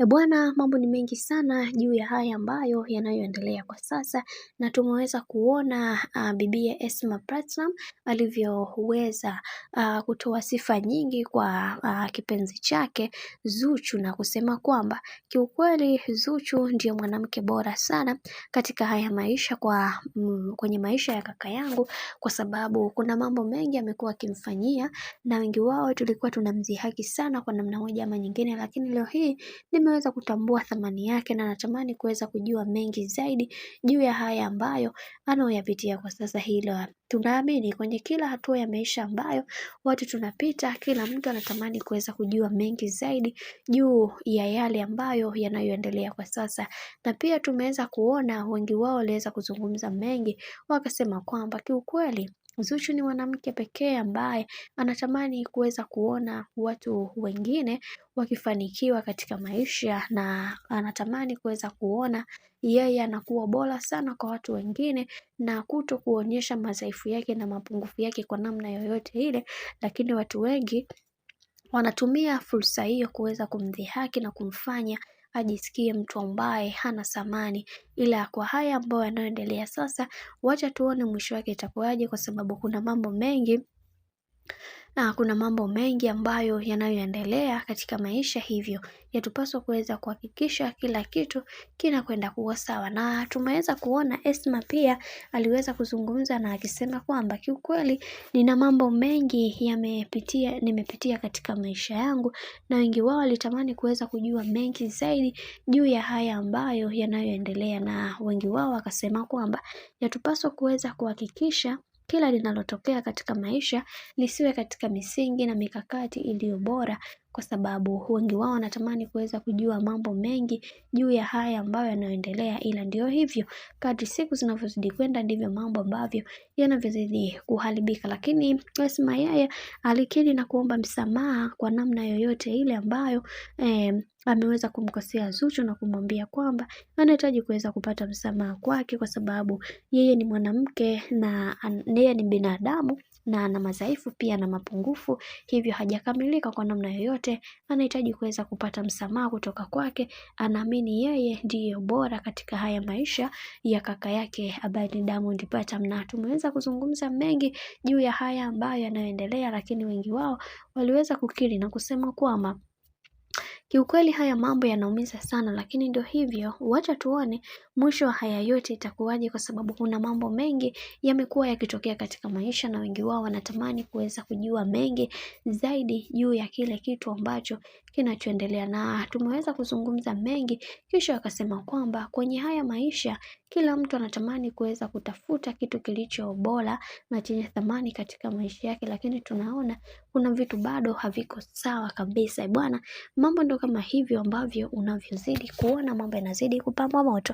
Bwana, mambo ni mengi sana juu ya haya ambayo yanayoendelea kwa sasa, na tumeweza kuona bibiye Esma Platinum alivyoweza kutoa sifa nyingi kwa kipenzi chake Zuchu, na kusema kwamba kiukweli Zuchu ndiyo mwanamke bora sana katika haya maisha kwenye maisha ya kaka yangu, kwa sababu kuna mambo mengi amekuwa akimfanyia na wengi wao tulikuwa tunamdhihaki sana kwa namna moja ama nyingine, lakini leo hii nimeweza kutambua thamani yake na natamani kuweza kujua mengi zaidi juu ya haya ambayo anayoyapitia kwa sasa. Hilo tunaamini kwenye kila hatua ya maisha ambayo watu tunapita, kila mtu anatamani kuweza kujua mengi zaidi juu ya yale ambayo yanayoendelea kwa sasa, na pia tumeweza kuona wengi wao waliweza kuzungumza mengi, wakasema kwamba kiukweli Zuchu ni mwanamke pekee ambaye anatamani kuweza kuona watu wengine wakifanikiwa katika maisha, na anatamani kuweza kuona yeye anakuwa bora sana kwa watu wengine na kuto kuonyesha madhaifu yake na mapungufu yake kwa namna yoyote ile, lakini watu wengi wanatumia fursa hiyo kuweza kumdhihaki na kumfanya ajisikie mtu ambaye hana thamani. Ila kwa haya ambayo yanayoendelea sasa, wacha tuone mwisho wake itakuwaje, kwa sababu kuna mambo mengi ambayo yanayoendelea katika maisha, hivyo yatupaswa kuweza kuhakikisha kila kitu kinakwenda kuwa sawa. Na tumeweza kuona Esma pia aliweza kuzungumza na akisema kwamba kiukweli nina mambo mengi nimepitia katika maisha yangu, na wengi wao walitamani kuweza kujua mengi zaidi juu ya haya ambayo yanayoendelea, na wengi wao wakasema kwamba yatupaswa kuweza kuhakikisha kila linalotokea katika maisha lisiwe katika misingi na mikakati iliyo bora, kwa sababu wengi wao wanatamani kuweza kujua mambo mengi juu ya haya ambayo yanayoendelea. Ila ndio hivyo, kadri siku zinavyozidi kwenda ndivyo mambo ambavyo yanavyozidi kuharibika, lakini Esma yeye alikiri na kuomba msamaha kwa namna yoyote ile ambayo ameweza kumkosea Zuchu, na kumwambia kwamba anahitaji kuweza kupata msamaha kwake, kwa sababu yeye ni mwanamke na yeye ni binadamu na ana madhaifu pia na mapungufu, hivyo hajakamilika kwa namna yoyote. Anahitaji kuweza kupata msamaha kutoka kwake. Anaamini yeye ndiyo bora katika haya maisha ya kaka yake ambaye ni Diamond Platinum, na tumeweza kuzungumza mengi juu ya haya ambayo yanayoendelea, lakini wengi wao waliweza kukiri na kusema kwamba kiukweli haya mambo yanaumiza sana, lakini ndio hivyo, wacha tuone mwisho wa haya yote itakuwaje, kwa sababu kuna mambo mengi yamekuwa yakitokea katika maisha, na wengi wao wanatamani kuweza kujua mengi zaidi juu ya kile kitu ambacho kinachoendelea. Na tumeweza kuzungumza mengi, kisha wakasema kwamba kwenye haya maisha kila mtu anatamani kuweza kutafuta kitu kilicho bora na chenye thamani katika maisha yake, lakini tunaona kuna vitu bado haviko sawa kabisa. Bwana, mambo ndo kama hivyo ambavyo unavyozidi kuona mambo yanazidi kupamba moto.